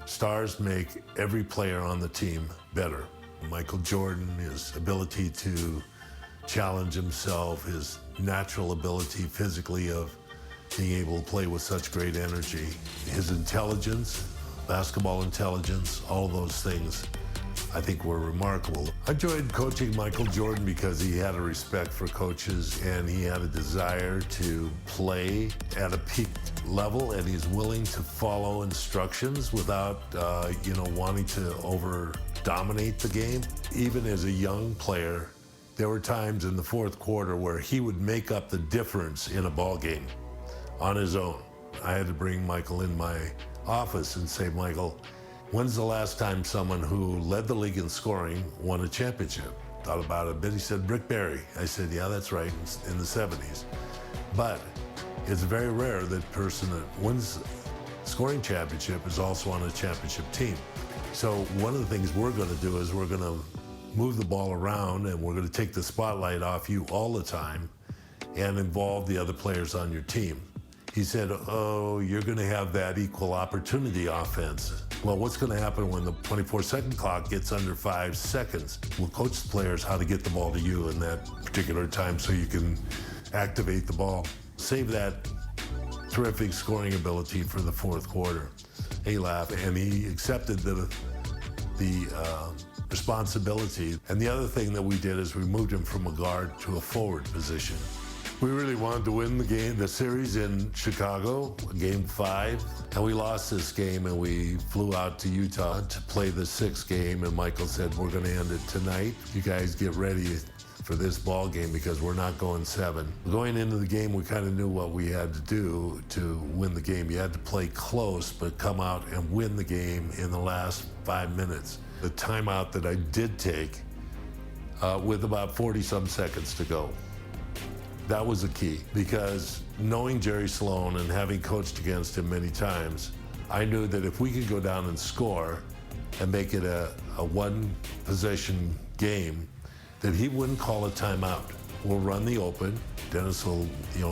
Stars make every player on the team better. Michael Jordan, his ability to challenge himself, his natural ability physically of being able to play with such great energy, his intelligence, basketball intelligence, all those things I think were remarkable. I enjoyed coaching Michael Jordan because he had a respect for coaches and he had a desire to play at a peak level, and he's willing to follow instructions without, wanting to over-dominate the game. Even as a young player, there were times in the fourth quarter where he would make up the difference in a ball game on his own. I had to bring Michael in my office and say, Michael, when's the last time someone who led the league in scoring won a championship? Thought about it a bit. He said, Rick Barry. I said, yeah, that's right, in the 70s. But it's very rare that person that wins scoring championship is also on a championship team. So one of the things we're going to do is we're going to move the ball around, and we're going to take the spotlight off you all the time and involve the other players on your team. He said, oh, you're going to have that equal opportunity offense. Well, what's going to happen when the 24-second clock gets under 5 seconds? We'll coach the players how to get the ball to you in that particular time so you can activate the ball. Save that terrific scoring ability for the fourth quarter. He laughed, and he accepted the responsibility. And the other thing that we did is we moved him from a guard to a forward position. We really wanted to win the series in Chicago, Game 5, and we lost this game, and we flew out to Utah to play the 6th game, and Michael said, we're going to end it tonight. You guys get ready for this ball game because we're not going 7. Going into the game, we kind of knew what we had to do to win the game. You had to play close, but come out and win the game in the last 5 minutes. The timeout that I did take with about 40-some seconds to go. That was the key, because knowing Jerry Sloan and having coached against him many times, I knew that if we could go down and score and make it a one-possession game, that he wouldn't call a timeout. We'll run the open. Dennis will,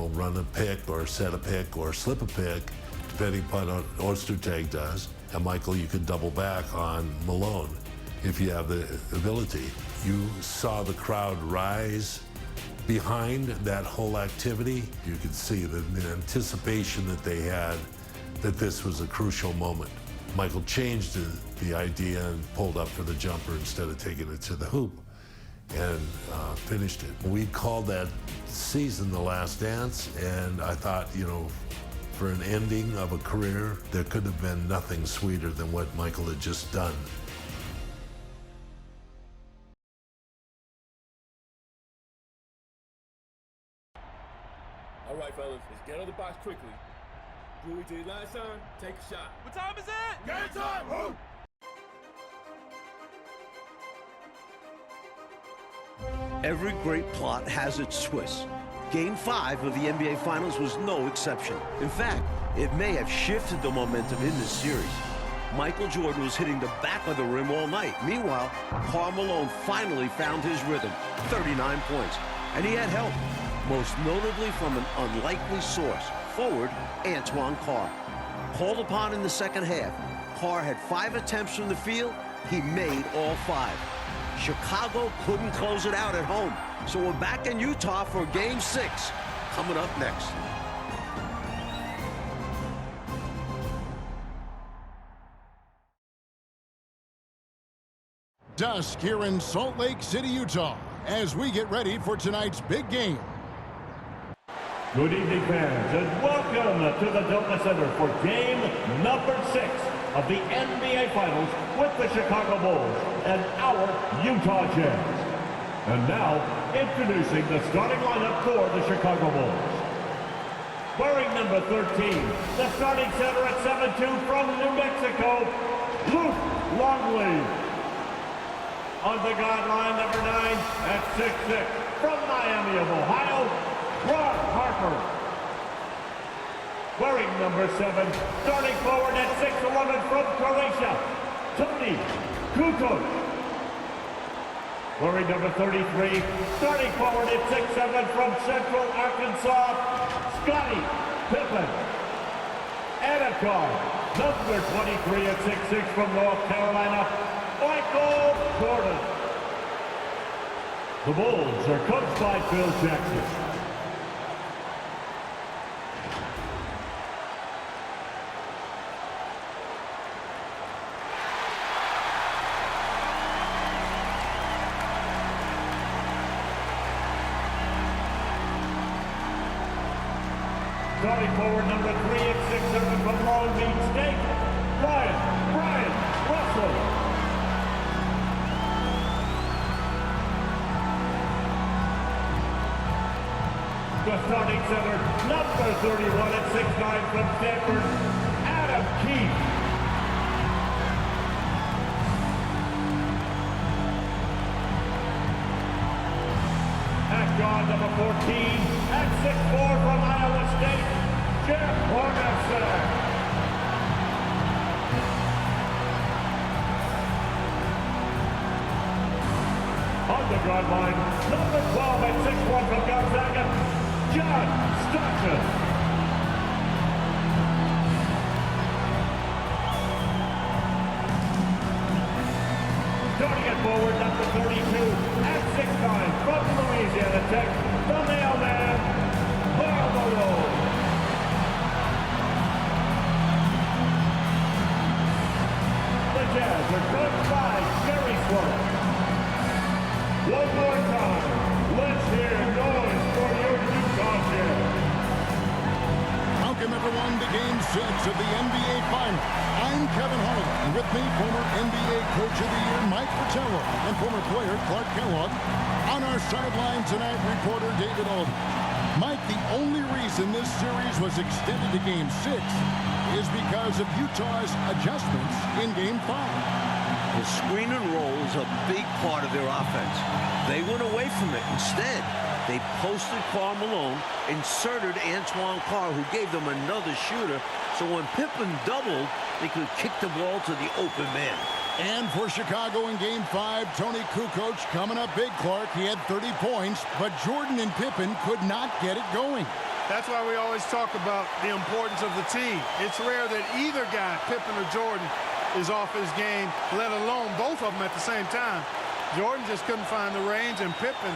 run a pick or set a pick or slip a pick, depending upon what Ostertag does. And Michael, you could double back on Malone if you have the ability. You saw the crowd rise behind that whole activity. You could see the anticipation that they had that this was a crucial moment. Michael changed the idea and pulled up for the jumper instead of taking it to the hoop and finished it. We called that season The Last Dance, and I thought, for an ending of a career, there could have been nothing sweeter than what Michael had just done. All right, fellas, let's get out of the box quickly. Do what we did last time, take a shot. What time is it? Game time! Move! Every great plot has its twists. Game 5 of the NBA Finals was no exception. In fact, it may have shifted the momentum in this series. Michael Jordan was hitting the back of the rim all night. Meanwhile, Karl Malone finally found his rhythm, 39 points. And he had help, most notably from an unlikely source, forward Antoine Carr. Called upon in the second half, Carr had 5 attempts from the field. He made all 5. Chicago couldn't close it out at home, so we're back in Utah for Game 6, coming up next. Dusk here in Salt Lake City, Utah, as we get ready for tonight's big game. Good evening, fans, and welcome to the Delta Center for game number 6 of the NBA Finals with the Chicago Bulls and our Utah Jazz. And now, introducing the starting lineup for the Chicago Bulls. Wearing number 13, the starting center at 7'2" from New Mexico, Luke Longley. On the guideline, number 9 at 6'6", from Miami of Ohio, Ron Harper. Wearing number 7, starting forward at 6'11" from Croatia, Toni Kukoc. Wearing number 33, starting forward at 6'7" from Central Arkansas, Scottie Pippen. And a guard, Number 23 at 6'6" from North Carolina, Michael Jordan. The Bulls are coached by Phil Jackson. Starting forward, number 3 at 6'7" from Long Beach State, Brian Russell. The starting center, number 31 at 6'9" from Stanford, Adam Keefe. At guard, number 14 at 6'4" from Iowa State, Jeff Hornacek. On the guard line, number 12 at 6'1" from Gonzaga, John Stockton. Starting at forward, number 32 at 6'9" from Louisiana Tech, the mailman, Karl Malone. The Jazz are coached by Jerry Sloan. One more time, let's hear noise for your Utah Jazz. Welcome everyone to Game 6 of the NBA Finals. I'm Kevin Harlan, and with me, former NBA Coach of the Year Mike Fratello and former player Clark Kellogg. On our sideline tonight, reporter David Alden. Mike, the only reason this series was extended to Game 6 is because of Utah's adjustments in Game 5. The screen and roll is a big part of their offense. They went away from it. Instead, they posted Karl Malone, inserted Antoine Carr, who gave them another shooter, so when Pippen doubled, they could kick the ball to the open man. And for Chicago in Game 5, Tony Kukoc coming up big, Clark. He had 30 points, but Jordan and Pippen could not get it going. That's why we always talk about the importance of the team. It's rare that either guy, Pippen or Jordan, is off his game, let alone both of them at the same time. Jordan just couldn't find the range, and Pippen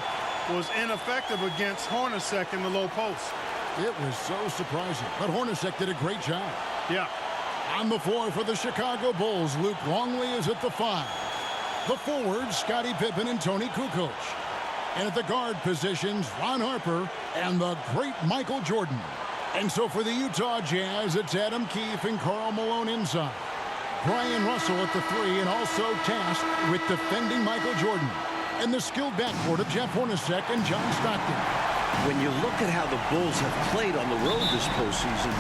was ineffective against Hornacek in the low post. It was so surprising, but Hornacek did a great job. Yeah. On the floor for the Chicago Bulls, Luke Longley is at the 5. The forwards, Scottie Pippen and Tony Kukoc. And at the guard positions, Ron Harper and the great Michael Jordan. And so for the Utah Jazz, it's Adam Keefe and Karl Malone inside. Brian Russell at the 3 and also tasked with defending Michael Jordan. And the skilled backcourt of Jeff Hornacek and John Stockton. When you look at how the Bulls have played on the road this postseason,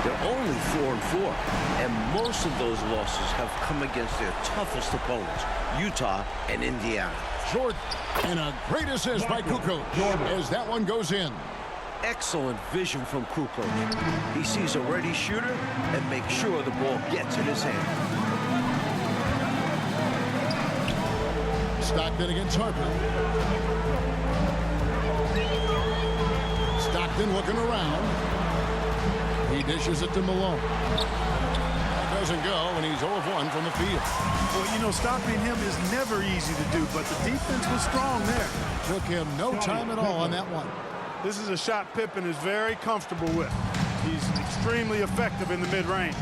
they're only 4-4, and most of those losses have come against their toughest opponents, Utah and Indiana. Jordan, and a great assist by Kukoc as that one goes in. Excellent vision from Kukoc. He sees a ready shooter and makes sure the ball gets in his hand. Stockton against Harper. Stockton looking around. He dishes it to Malone. That doesn't go, and he's 0 of 1 from the field. Well, you know, stopping him is never easy to do, but the defense was strong there. Took him no time at all on that one. This is a shot Pippen is very comfortable with. He's extremely effective in the mid-range.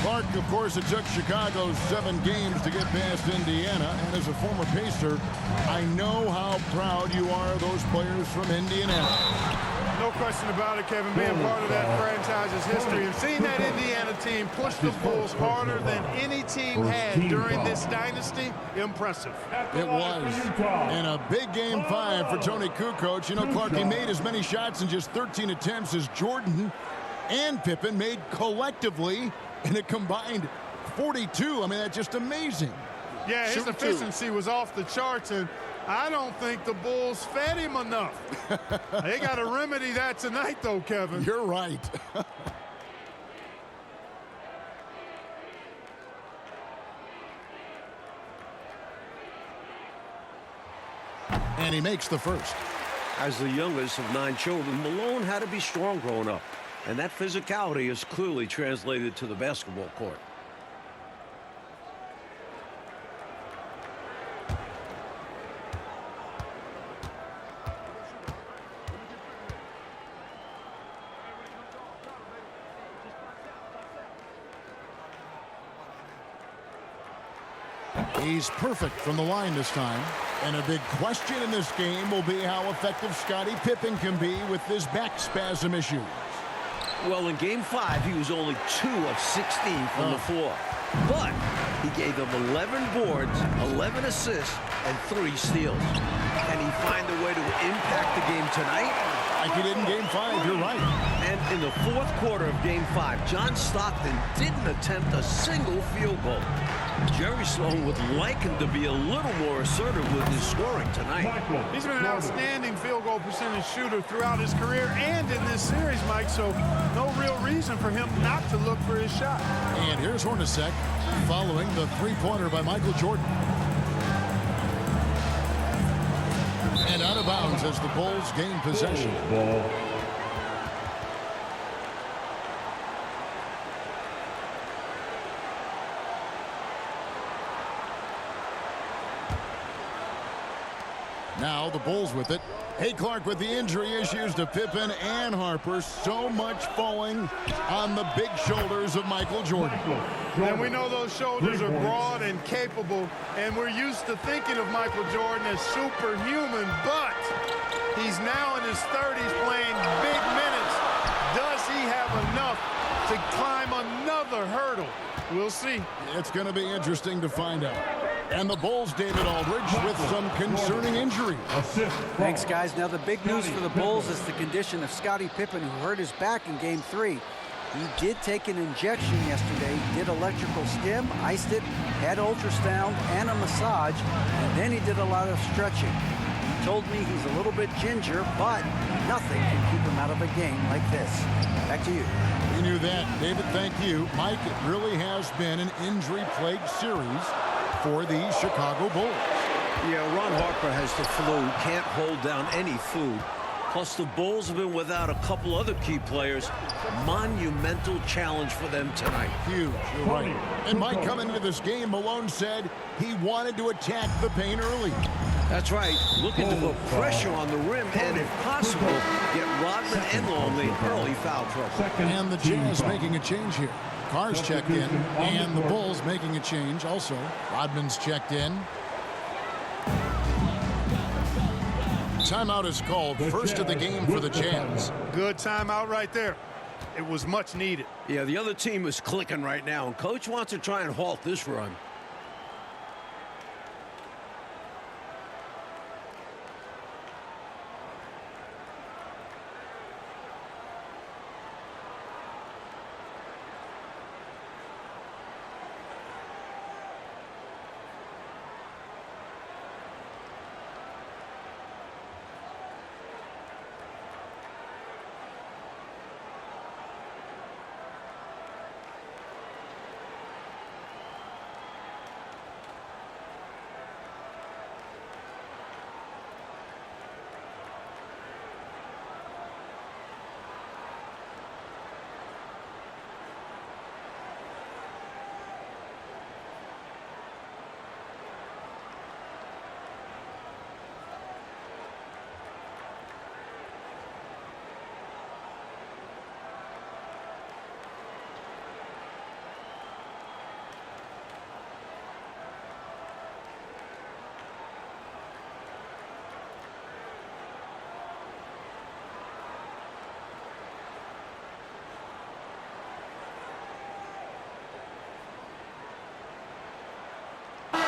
Clark, of course, it took Chicago 7 games to get past Indiana, and as a former Pacer, I know how proud you are of those players from Indianapolis. No question about it, Kevin, being part of that franchise's history and seeing that Indiana team push the Bulls harder than any team had during this dynasty, impressive. It was. And a big Game 5 for Tony Kukoc. You know, Clark, he made as many shots in just 13 attempts as Jordan and Pippen made collectively in a combined 42. I mean, that's just amazing. Yeah, his efficiency was off the charts, and I don't think the Bulls fed him enough. They got to remedy that tonight, though, Kevin. You're right. And he makes the first. As the youngest of 9 children, Malone had to be strong growing up. And that physicality is clearly translated to the basketball court. He's perfect from the line this time. And a big question in this game will be how effective Scottie Pippen can be with this back spasm issue. Well, in Game 5, he was only 2 of 16 from the floor. But he gave them 11 boards, 11 assists, and 3 steals. Can he find a way to impact the game tonight? Like he did in Game 5, you're right. And in the fourth quarter of Game 5, John Stockton didn't attempt a single field goal. Jerry Sloan would like him to be a little more assertive with his scoring tonight. He's been an outstanding field goal percentage shooter throughout his career and in this series, Mike, so no real reason for him not to look for his shot. And here's Hornacek following the three-pointer by Michael Jordan. And out of bounds as the Bulls gain possession. Ball. Now the Bulls with it. Hey, Clark, with the injury issues to Pippen and Harper, so much falling on the big shoulders of Michael Jordan. And we know those shoulders are broad and capable, and we're used to thinking of Michael Jordan as superhuman, but he's now in his 30s playing big minutes. Does he have enough to climb another hurdle? We'll see. It's going to be interesting to find out. And the Bulls, David Aldridge, with some concerning injury. Thanks, guys. Now, the big news for the Bulls is the condition of Scottie Pippen, who hurt his back in Game 3. He did take an injection yesterday, did electrical stim, iced it, had ultrasound and a massage, and then he did a lot of stretching. He told me he's a little bit ginger, but nothing can keep him out of a game like this. Back to you. We knew that. David, thank you. Mike, it really has been an injury-plagued series for the Chicago Bulls. Yeah, Ron Harper has the flu, can't hold down any food. Plus, the Bulls have been without a couple other key players. Monumental challenge for them tonight. Huge, you're right. And Mike, coming into this game, Malone said he wanted to attack the paint early. That's right, looking to put pressure on the rim and, if possible, get Rodman and Longley early foul trouble. And the Jazz making a change here. Carr's checked in, and the Bulls making a change also. Rodman's checked in. Timeout is called. First of the game for the Jazz. Good timeout right there. It was much needed. Yeah, the other team is clicking right now, and Coach wants to try and halt this run.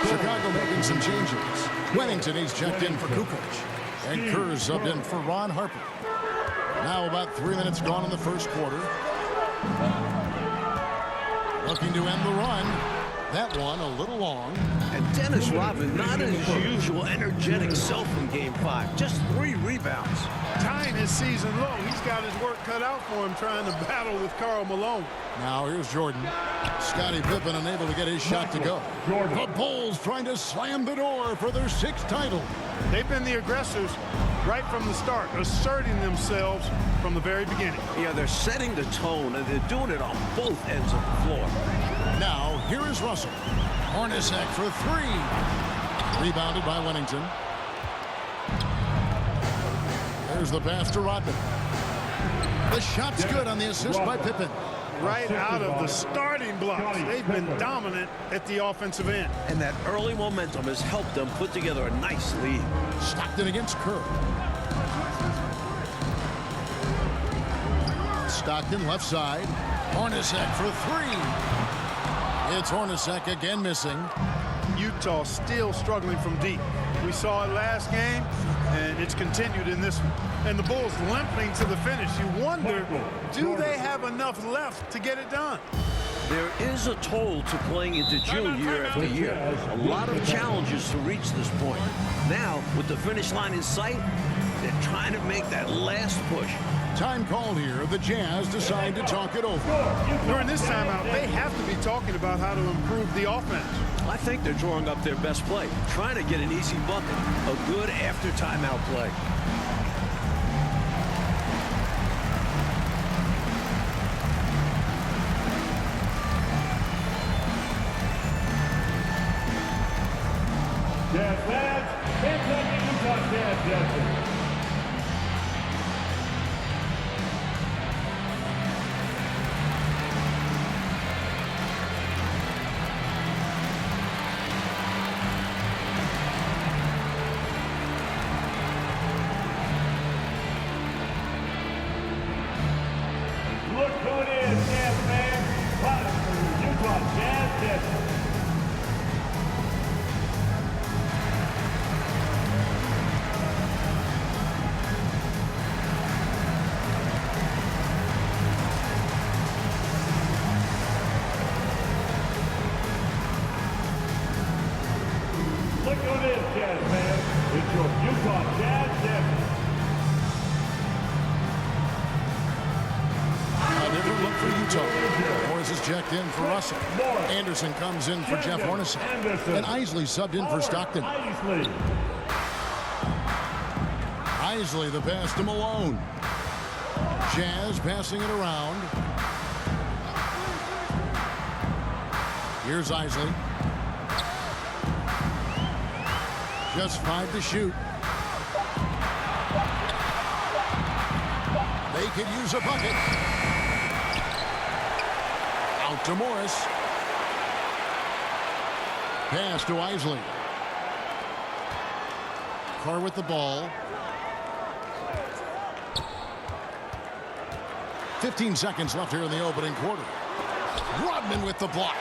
Chicago making some changes. Wennington, he's checked in for Kukoc. And Kerr's subbed in for Ron Harper. Now about 3 minutes gone in the first quarter. Looking to end the run. That one a little long. And Dennis Rodman, not his usual energetic self in Game 5. Just 3 rebounds. Tying his season low. He's got his work cut out for him trying to battle with Karl Malone. Now here's Jordan. Scottie Pippen unable to get his shot to go. The Bulls trying to slam the door for their 6th title. They've been the aggressors, right from the start, asserting themselves from the very beginning. Yeah, they're setting the tone, and they're doing it on both ends of the floor. Now, here is Russell. Hornacek for three. Rebounded by Wennington. There's the pass to Rodman. The shot's good on the assist by Pippen. Right out of the starting blocks. They've been dominant at the offensive end. And that early momentum has helped them put together a nice lead. Stockton against Kerr. Stockton left side. Hornacek for three. It's Hornacek again missing. Utah still struggling from deep. We saw it last game, and it's continued in this one. And the Bulls limping to the finish. You wonder, do they have enough left to get it done? There is a toll to playing into June year after year. A lot of challenges to reach this point. Now, with the finish line in sight, they're trying to make that last push. Time called here. The Jazz decide to talk it over. During this timeout, they have to be talking about how to improve the offense. I think they're drawing up their best play, trying to get an easy bucket, a good after timeout play. Jazz fans, Kentucky Utah Jazz. Look who it is, Jazz fans. Bottom Utah Jazz. Look who it is, Jazz fans. It's your Utah Jazz. A different look for Utah. Morris is checked in for Russell. Anderson comes in for Jeff Hornacek. And Isley subbed in for Stockton. Isley the pass to Malone. Jazz passing it around. Here's Isley. Just 5 to shoot. They could use a bucket. Out to Morris. Pass to Isley. Carr with the ball. 15 seconds left here in the opening quarter. Rodman with the block.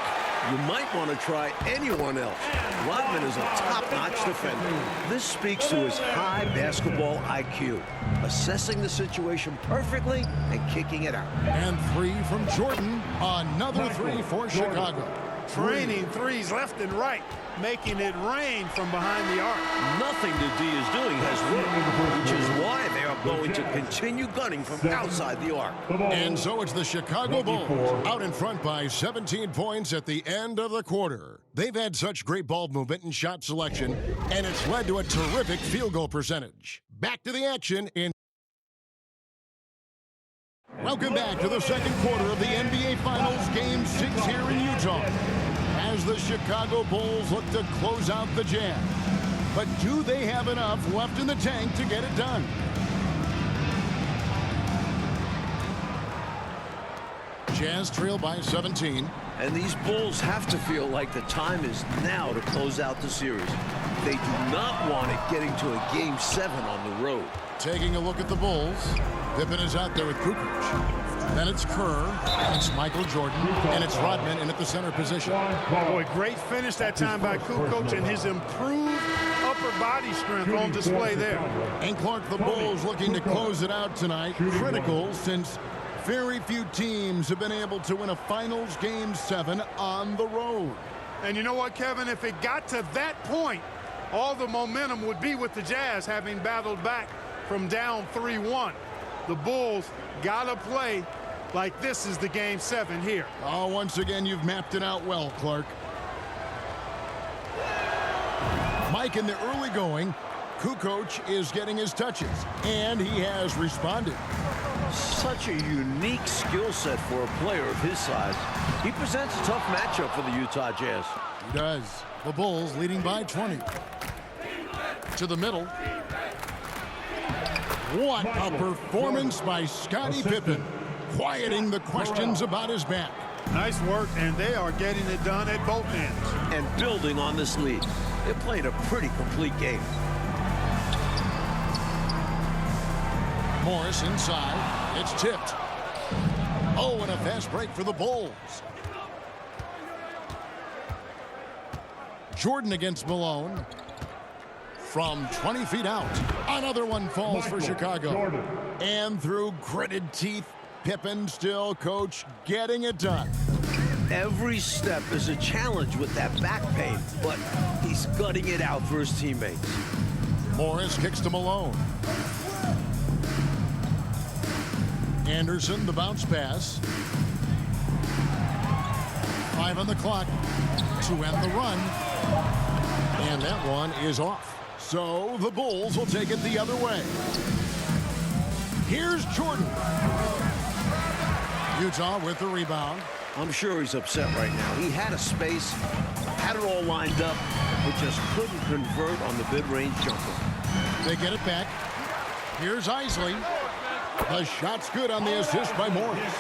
You might want to try anyone else. Rodman is a top-notch defender. This speaks to his high basketball IQ, assessing the situation perfectly and kicking it out. And 3 from Jordan. Another 3 for Chicago. Training threes left and right, making it rain from behind the arc. Nothing that D is doing has worked, which is why they are going to continue gunning from outside the arc. And so it's the Chicago Bulls out in front by 17 points at the end of the quarter. They've had such great ball movement and shot selection, and it's led to a terrific field goal percentage. Back to the action in... Welcome back to the second quarter of the NBA Finals, Game 6 here in Utah, as the Chicago Bulls look to close out the Jazz. But do they have enough left in the tank to get it done? Jazz trail by 17. And these Bulls have to feel like the time is now to close out the series. They do not want it getting to a Game 7 on the road. Taking a look at the Bulls, Pippen is out there with Kukoc. Then it's Kerr, it's Michael Jordan, and it's Rodman in at the center position. Boy, great finish that time by Kukoc, and his improved upper body strength on display there. And Clark, the Bulls looking to close it out tonight. Critical, since very few teams have been able to win a Finals Game 7 on the road. And you know what, Kevin? If it got to that point, all the momentum would be with the Jazz, having battled back from down 3-1. The Bulls got to play like this is the Game 7 here. Oh, once again, you've mapped it out well, Clark. Mike in the early going. Kukoc is getting his touches, and he has responded. Such a unique skill set for a player of his size. He presents a tough matchup for the Utah Jazz. He does. The Bulls leading by 20. To the middle. What a performance by Scottie Pippen, quieting the questions about his back. Nice work, and they are getting it done at both ends. And building on this lead. They're playing a pretty complete game. Morris inside. It's tipped. Oh, and a fast break for the Bulls. Jordan against Malone. From 20 feet out. Another one falls for Chicago. Jordan. And through gritted teeth, Pippen still, coach, getting it done. Every step is a challenge with that back pain, but he's gutting it out for his teammates. Morris kicks to Malone. Anderson, the bounce pass. 5 on the clock to end the run. And that one is off. So the Bulls will take it the other way. Here's Jordan. Utah with the rebound. I'm sure he's upset right now. He had a space, had it all lined up, but just couldn't convert on the mid-range jumper. They get it back. Here's Isley. The shot's good on the assist by Morris.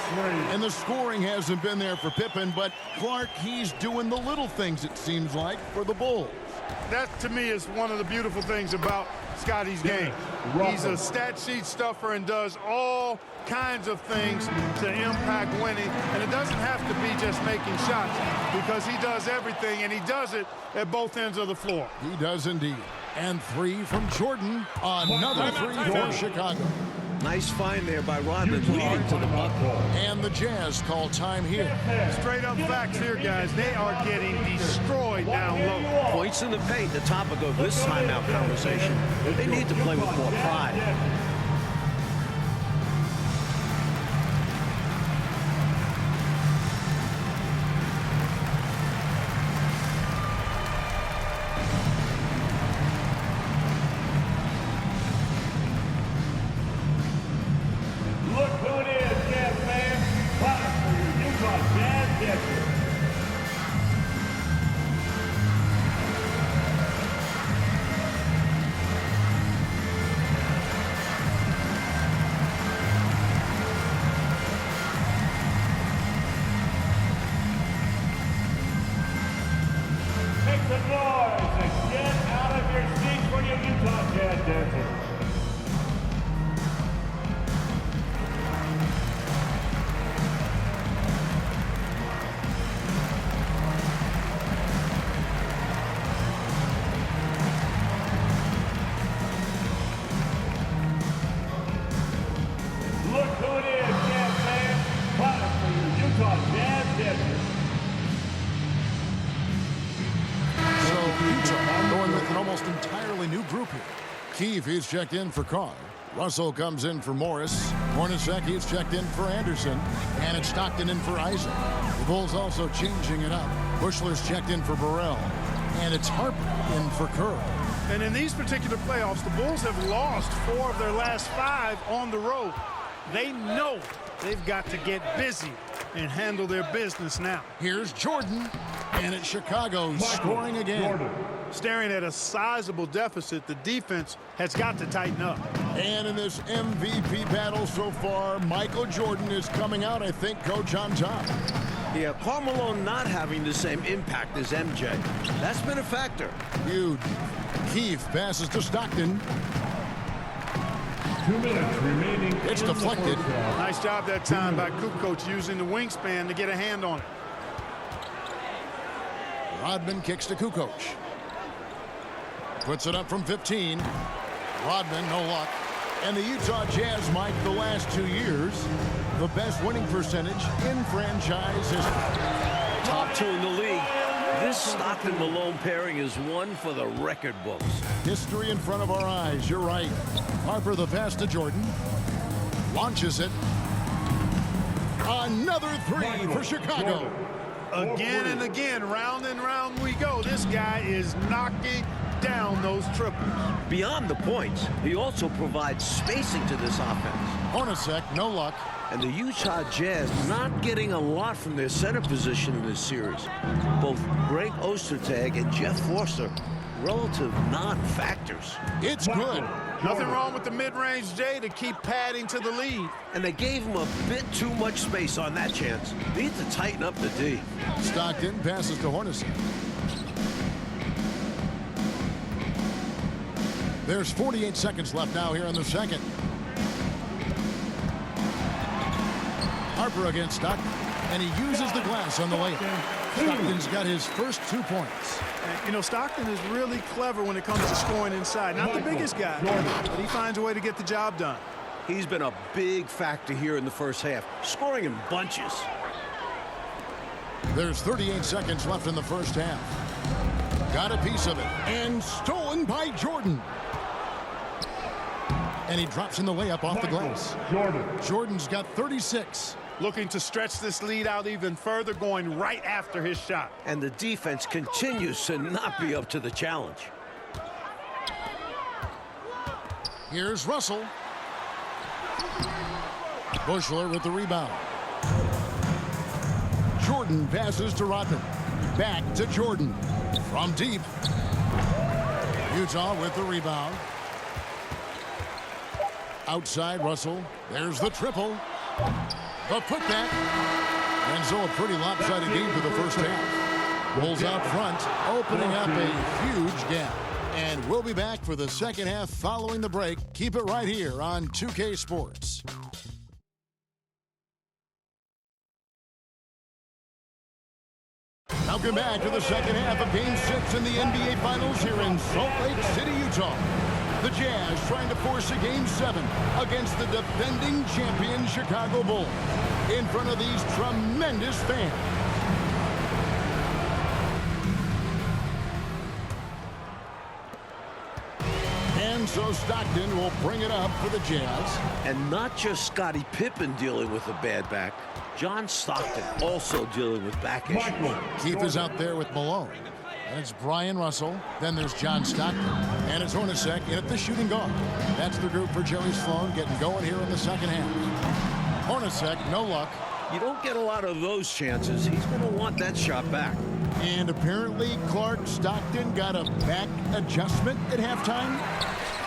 And the scoring hasn't been there for Pippen, but Clark, he's doing the little things, it seems like, for the Bulls. That, to me, is one of the beautiful things about Scottie's game. He's a stat sheet stuffer and does all kinds of things to impact winning. And it doesn't have to be just making shots, because he does everything, and he does it at both ends of the floor. He does indeed. And 3 from Jordan. Another 3 for Chicago. Nice find there by Rodman, leading to the bucket. And the Jazz call time here. Straight up facts here, guys. They are getting destroyed down low. Points in the paint, the topic of this timeout conversation. They need to play with more pride. Look who it is, Jazz fans. Clapping for your Utah Jazz Jazz. Make some noise and get out of your seats for your Utah Jazz dancers. Look who it is, Jazz fans. Clapping for your Utah Jazz dancers. So Utah going with an almost entirely new group here. Keefe is checked in for Carr. Russell comes in for Morris. Hornacek is checked in for Anderson. And it's Stockton in for Isaac. The Bulls also changing it up. Bushler's checked in for Burrell. And it's Harper in for Kerr. And in these particular playoffs, the Bulls have lost 4 of their last 5 on the road. They know they've got to get busy and handle their business now. Here's Jordan. And it's Chicago scoring again. Jordan. Staring at a sizable deficit, the defense has got to tighten up. And in this MVP battle so far, Michael Jordan is coming out, I think, coach, on top. Yeah, Carmelo not having the same impact as MJ. That's been a factor. Huge. Keefe passes to Stockton. 2 minutes remaining. It's in the deflected. first half. Nice job that time by Kukoc using the wingspan to get a hand on it. Rodman kicks to Kukoc. Puts it up from 15. Rodman, no luck. And the Utah Jazz, Mike, the last 2 years, the best winning percentage in franchise history. Top 2 in the league. This Stockton-Malone pairing is one for the record books. History in front of our eyes, you're right. Harper the pass to Jordan. Launches it. Another 3 for Chicago. Again and again, round and round we go. This guy is knocking down those triples. Beyond the points, he also provides spacing to this offense. Hornacek, no luck. And the Utah Jazz not getting a lot from their center position in this series. Both Greg Ostertag and Jeff Forster, relative non-factors. It's good. Nothing wrong with the mid-range J to keep padding to the lead. And they gave him a bit too much space on that chance. Need to tighten up the D. Stockton passes to Hornacek. There's 48 seconds left now here in the second. Harper against Stockton, and he uses the glass on the layup. Stockton's got his first 2 points. And, you know, Stockton is really clever when it comes to scoring inside. Not the biggest guy, but he finds a way to get the job done. He's been a big factor here in the first half, scoring in bunches. There's 38 seconds left in the first half. Got a piece of it, and stolen by Jordan. And he drops in the layup off the glass. Jordan's got 36. Looking to stretch this lead out even further, going right after his shot. And the defense continues to not be up to the challenge. Here's Russell. Bushler with the rebound. Jordan passes to Rodman. Back to Jordan. From deep. Utah with the rebound. Outside Russell. There's the triple. The putback. And so a pretty lopsided game for the first half. Bulls out front, opening up a huge gap. And we'll be back for the second half following the break. Keep it right here on 2K Sports. Welcome back to the second half of Game 6 in the NBA Finals here in Salt Lake City, Utah. The Jazz trying to force a Game 7 against the defending champion Chicago Bulls in front of these tremendous fans. And so Stockton will bring it up for the Jazz. And not just Scottie Pippen dealing with a bad back. John Stockton also dealing with back issues. Keith is out there with Malone. And it's Brian Russell. Then there's John Stockton. And it's Hornacek in at the shooting guard. That's the group for Jerry Sloan getting going here in the second half. Hornacek, no luck. You don't get a lot of those chances. He's going to want that shot back. And apparently Clark Stockton got a back adjustment at halftime.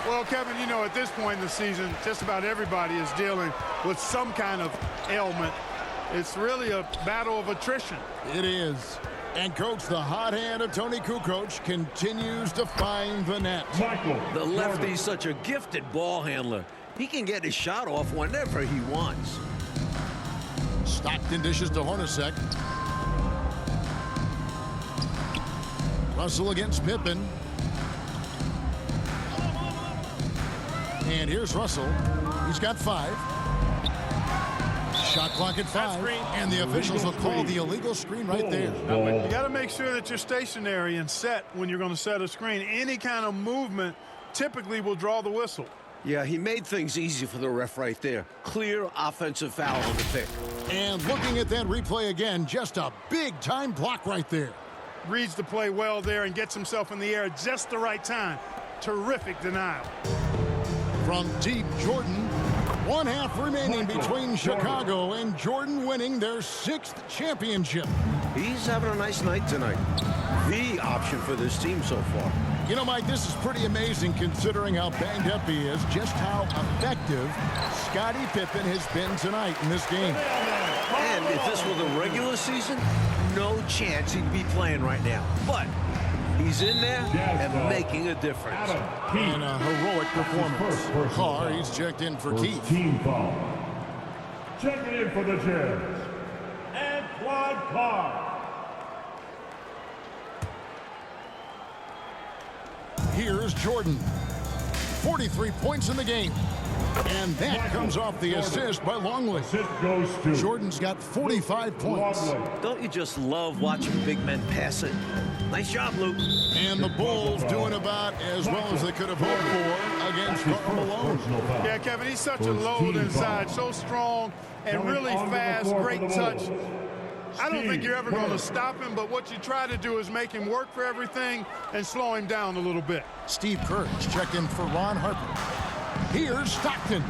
Well, Kevin, you know, at this point in the season, just about everybody is dealing with some kind of ailment. It's really a battle of attrition. It is. And, Coach, the hot hand of Tony Kukoc continues to find the net. The lefty's such a gifted ball handler. He can get his shot off whenever he wants. Stockton dishes to Hornacek. Russell against Pippen. And here's Russell. He's got 5. Shot clock at 5. And the officials will call the illegal screen right there. You got to make sure that you're stationary and set when you're going to set a screen. Any kind of movement typically will draw the whistle. Yeah, he made things easy for the ref right there. Clear offensive foul on the pick. And looking at that replay again, just a big-time block right there. Reads the play well there and gets himself in the air at just the right time. Terrific denial. From deep, Jordan. 1/2 remaining between Chicago and Jordan winning their 6th championship. He's having a nice night tonight. The option for this team so far. You know, Mike, this is pretty amazing considering how banged up he is, just how effective Scottie Pippen has been tonight in this game. And if this were the regular season, no chance he'd be playing right now. But he's in there and making a difference. And a heroic performance. Carr, he's checked in for Keith. Team foul. Checking in for the Jazz, Antoine Carr. Here's Jordan. 43 points in the game. And that comes off the assist by Longley. Assist goes to Jordan's got 45 points. Don't you just love watching big men pass it? Nice job, Luke. And the Bulls doing about as well as they could have hoped for against Karl Malone. Yeah, Kevin, he's such a load inside. So strong and really fast. Great touch. I don't think you're ever going to stop him, but what you try to do is make him work for everything and slow him down a little bit. Steve Kerr checked in for Ron Harper. Here's Stockton.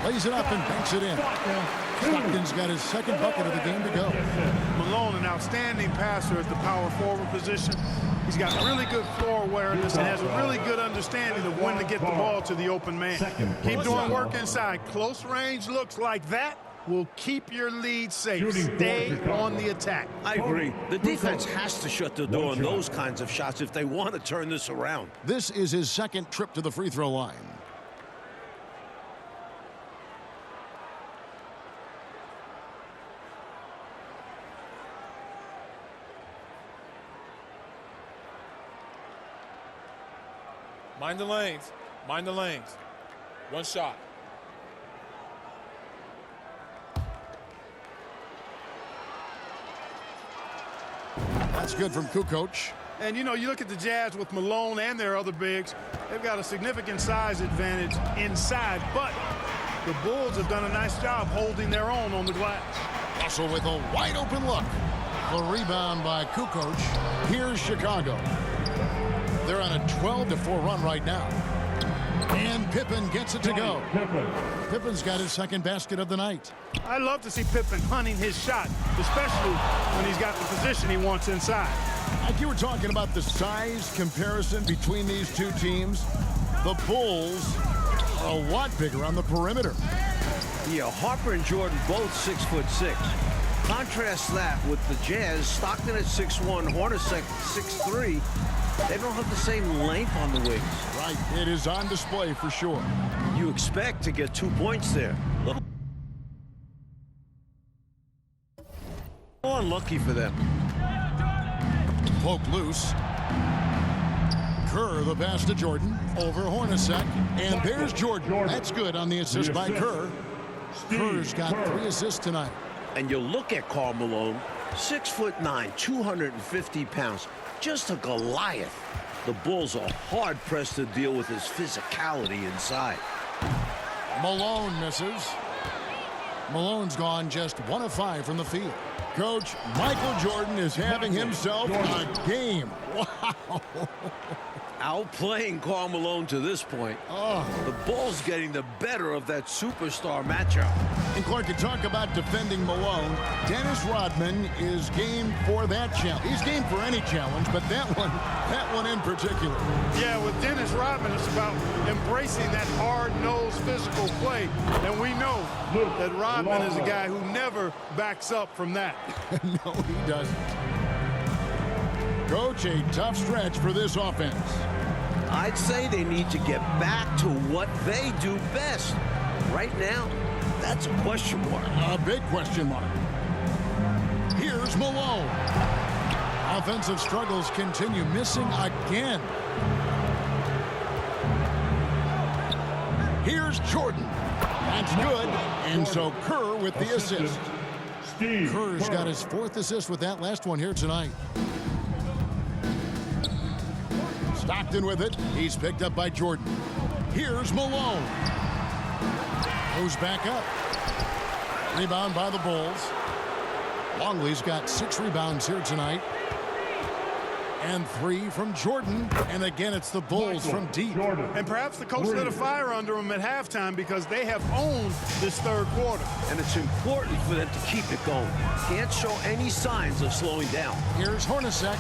Lays it up and banks it in. Stockton's got his second bucket of the game to go. Malone, an outstanding passer at the power forward position. He's got really good floor awareness and has a really good understanding of when to get the ball to the open man. Keep doing work inside. Close range looks like that will keep your lead safe. Stay on the attack. I agree. The defense has to shut the door on those kinds of shots if they want to turn this around. This is his second trip to the free throw line. Mind the lanes. Mind the lanes. One shot. That's good from Kukoc. And, you know, you look at the Jazz with Malone and their other bigs, they've got a significant size advantage inside, but the Bulls have done a nice job holding their own on the glass. Russell with a wide open look. The rebound by Kukoc. Here's Chicago. They're on a 12-4 run right now. And Pippen gets it to go. Pippen's got his second basket of the night. I love to see Pippen hunting his shot, especially when he's got the position he wants inside. Like you were talking about the size comparison between these two teams, the Bulls are a lot bigger on the perimeter. Yeah, Harper and Jordan both 6'6". Contrast that with the Jazz, Stockton at 6'1", Hornacek 6'3". They don't have the same length on the wings. Right, it is on display for sure. You expect to get 2 points there. Little unlucky for them. Poke loose. Kerr the pass to Jordan over Hornacek, and there's Jordan. That's good on the assist by Kerr. Kerr's got 3 assists tonight. And you look at Karl Malone, 6'9", 250 pounds. Just a Goliath. The Bulls are hard-pressed to deal with his physicality inside. Malone misses. Malone's gone just 1 of 5 from the field. Coach, Michael Jordan is having himself a game. Wow. Outplaying Karl Malone to this point. Oh. The Bulls getting the better of that superstar matchup. And Clark, you talk about defending Malone. Dennis Rodman is game for that challenge. He's game for any challenge, but that one in particular. Yeah, with Dennis Rodman, it's about embracing that hard-nosed physical play. And we know that Rodman is a guy who never backs up from that. No, he doesn't. Coach, a tough stretch for this offense. I'd say they need to get back to what they do best. Right now, that's a question mark. A big question mark. Here's Malone. Offensive struggles continue, missing again. Here's Jordan. That's good. And so Kerr with the assist. Kerr's got his 4th assist with that last one here tonight. Stockton with it. He's picked up by Jordan. Here's Malone. Goes back up. Rebound by the Bulls. Longley's got 6 rebounds here tonight. And 3 from Jordan. And again, it's the Bulls from deep. And perhaps the coach lit a fire under them at halftime because they have owned this 3rd quarter. And it's important for them to keep it going. Can't show any signs of slowing down. Here's Hornacek.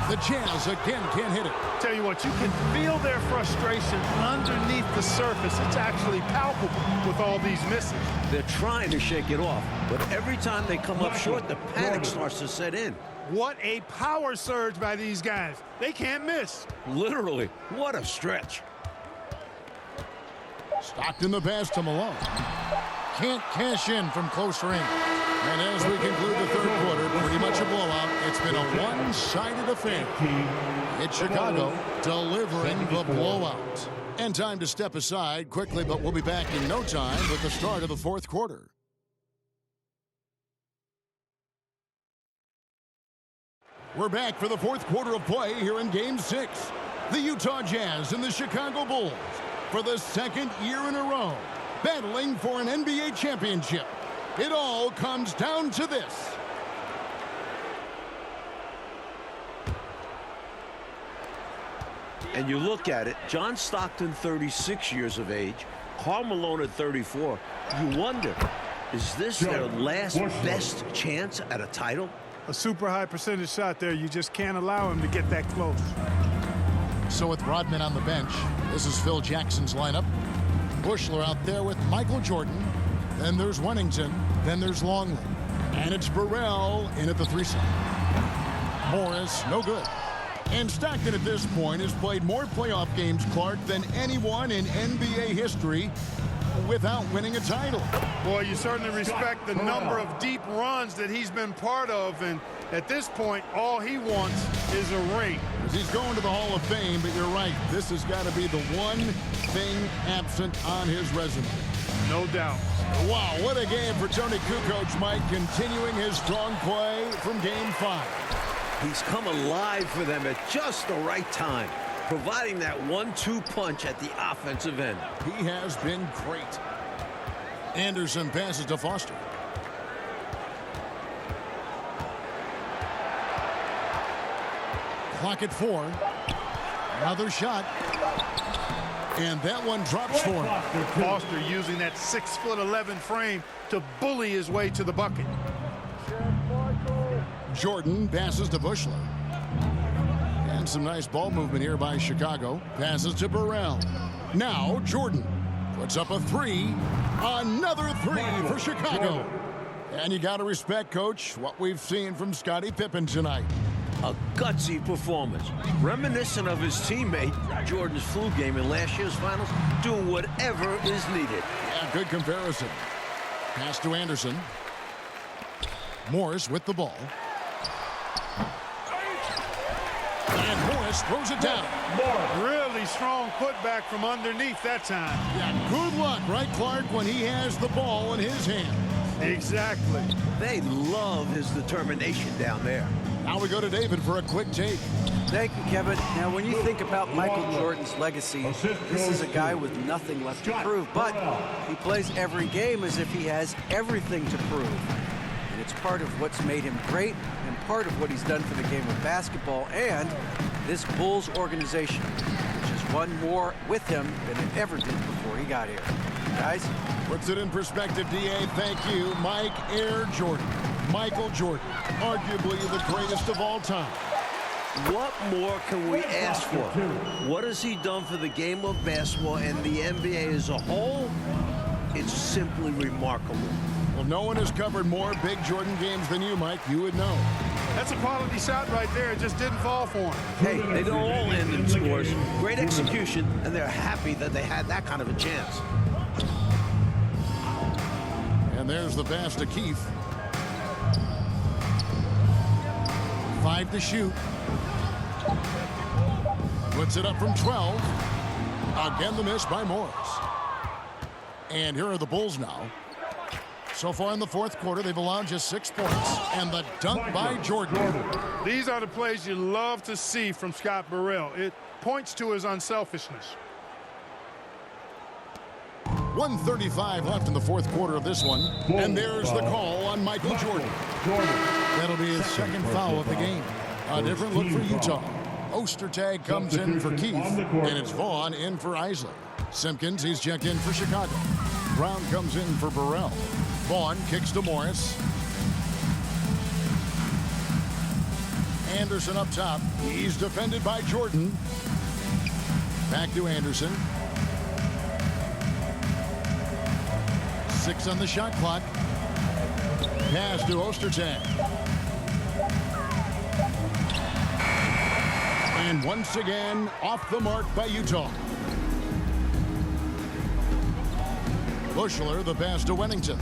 The Jazz again can't hit it. Tell you what, you can feel their frustration underneath the surface. It's actually palpable with all these misses. They're trying to shake it off, but every time they come up short, the panic starts to set in. What a power surge by these guys. They can't miss. Literally, what a stretch. Stockton the pass to Malone. Can't cash in from close range. And as we conclude the 3rd quarter, pretty much a blowout. It's been a one-sided affair. It's Chicago delivering the blowout. And time to step aside quickly, but we'll be back in no time with the start of the 4th quarter. We're back for the 4th quarter of play here in Game 6. The Utah Jazz and the Chicago Bulls, for the 2nd year in a row, battling for an NBA championship. It all comes down to this. And you look at it, John Stockton, 36 years of age, Karl Malone at 34. You wonder, is this their last best chance at a title? A super high percentage shot there. You just can't allow him to get that close. So with Rodman on the bench, this is Phil Jackson's lineup. Bushler out there with Michael Jordan. Then there's Wennington. Then there's Longley. And it's Burrell in at the 3 side. Morris, no good. And Stockton at this point has played more playoff games, Clark, than anyone in NBA history without winning a title. Boy, you certainly respect the number of deep runs that he's been part of. And at this point, all he wants is a ring. He's going to the Hall of Fame, but you're right. This has got to be the one thing absent on his resume. No doubt. Wow, what a game for Tony Kukoc, Mike, continuing his strong play from Game 5. He's come alive for them at just the right time, providing that 1-2 punch at the offensive end. He has been great. Anderson passes to Foster. Clock at 4. Another shot. And that one drops for him. Foster using that 6'11" frame to bully his way to the bucket. Jordan passes to Bushler. And some nice ball movement here by Chicago. Passes to Burrell. Now Jordan puts up a 3. Another 3 for Chicago. And you got to respect, Coach, what we've seen from Scottie Pippen tonight. A gutsy performance, reminiscent of his teammate Jordan's flu game in last year's finals, doing whatever is needed. Yeah, good comparison. Pass to Anderson. Morris with the ball. And Morris throws it down. Really strong putback from underneath that time. Yeah, good luck, right, Clark, when he has the ball in his hand. Exactly. They love his determination down there. Now we go to David for a quick take. Thank you, Kevin. Now, when you think about Michael Jordan's legacy, this is a guy with nothing left to prove, but he plays every game as if he has everything to prove. And it's part of what's made him great and part of what he's done for the game of basketball and this Bulls organization, which has won more with him than it ever did before he got here. Guys? Puts it in perspective, D.A. Thank you, Mike Air Jordan. Michael Jordan, arguably the greatest of all time. What more can we ask for? What has he done for the game of basketball and the NBA as a whole? It's simply remarkable. Well, no one has covered more big Jordan games than you, Mike. You would know. That's a quality shot right there. It just didn't fall for him. Hey, they don't all end in scores. Great execution, and they're happy that they had that kind of a chance. And there's the pass to Keith. 5 to shoot. Puts it up from 12. Again, the miss by Morris. And here are the Bulls now. So far in the fourth quarter, they've allowed just 6 points. And the dunk by Jordan. These are the plays you love to see from Scott Burrell. It points to his unselfishness. 1:35 left in the fourth quarter of this one. And there's the call on Michael Jordan. That'll be his second foul of the game. A different look for Utah. Ostertag comes in for Keith, and it's Vaughn in for Isley. Simpkins, he's checked in for Chicago. Brown comes in for Burrell. Vaughn kicks to Morris. Anderson up top. He's defended by Jordan. Back to Anderson. 6 on the shot clock. Pass to Ostertag. And once again, off the mark by Utah. Bushler, the pass to Wennington.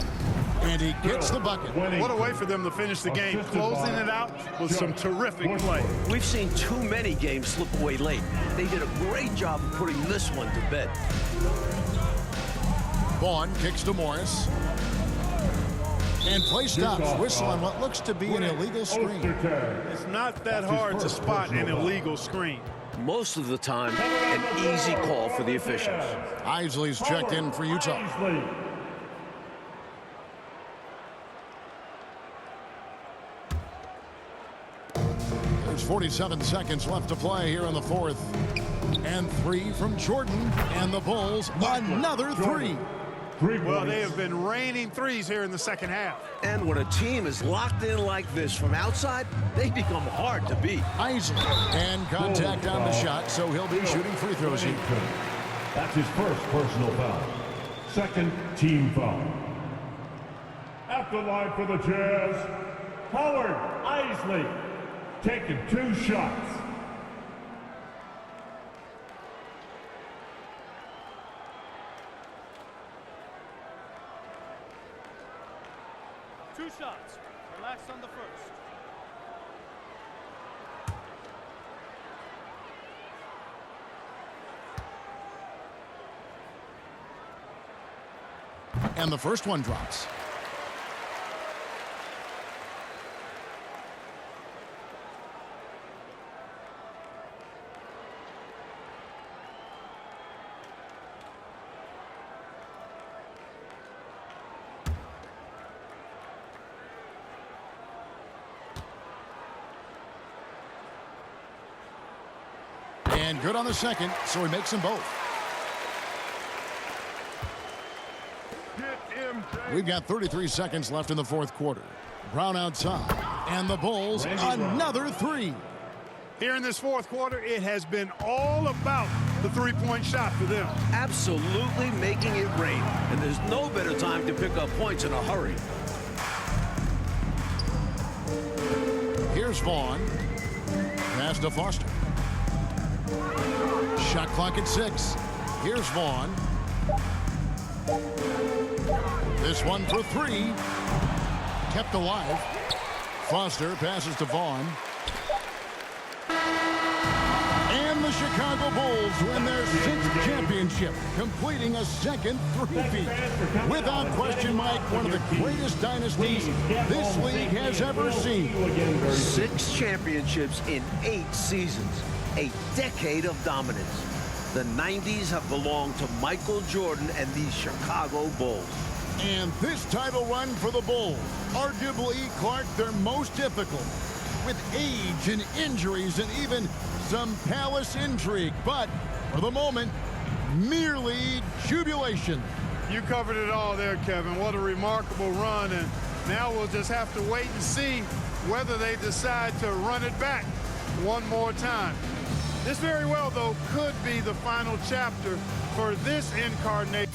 And he gets the bucket. What a way for them to finish the game, closing it out with some terrific play. We've seen too many games slip away late. They did a great job of putting this one to bed. Vaughn kicks to Morris. And play stops. Whistle on what looks to be an illegal screen. It's not that hard to spot an illegal screen. Most of the time, an easy call for the officials. Isley's checked in for Utah. There's 47 seconds left to play here in the fourth. And 3 from Jordan. And the Bulls, another 3. Well, they have been raining threes here in the second half. And when a team is locked in like this from outside, they become hard to beat. Isley. And contact on the shot, so he'll be shooting free throws here. That's his first personal foul. Second team foul. At the line for the Jazz, Howard Isley, taking 2 shots. Two shots. Relax on the first. And the first one drops. And good on the second, so he makes them both. We've got 33 seconds left in the fourth quarter. Brown outside. And the Bulls, another 3. Here in this fourth quarter, it has been all about the three-point shot for them. Absolutely making it rain. And there's no better time to pick up points in a hurry. Here's Vaughn. Pass to Foster. Shot clock at 6. Here's Vaughn. This one for 3. Kept alive. Foster passes to Vaughn. And the Chicago Bulls win their 6th championship, completing a second three-peat. Without question, Mike, one of the greatest dynasties this league has ever seen. 6 championships in 8 seasons. A decade of dominance. The 90s have belonged to Michael Jordan and the Chicago Bulls. And this title run for the Bulls, arguably, Clark, their most difficult, with age and injuries and even some palace intrigue. But for the moment, merely jubilation. You covered it all there, Kevin. What a remarkable run. And now we'll just have to wait and see whether they decide to run it back one more time. This very well, though, could be the final chapter for this incarnation.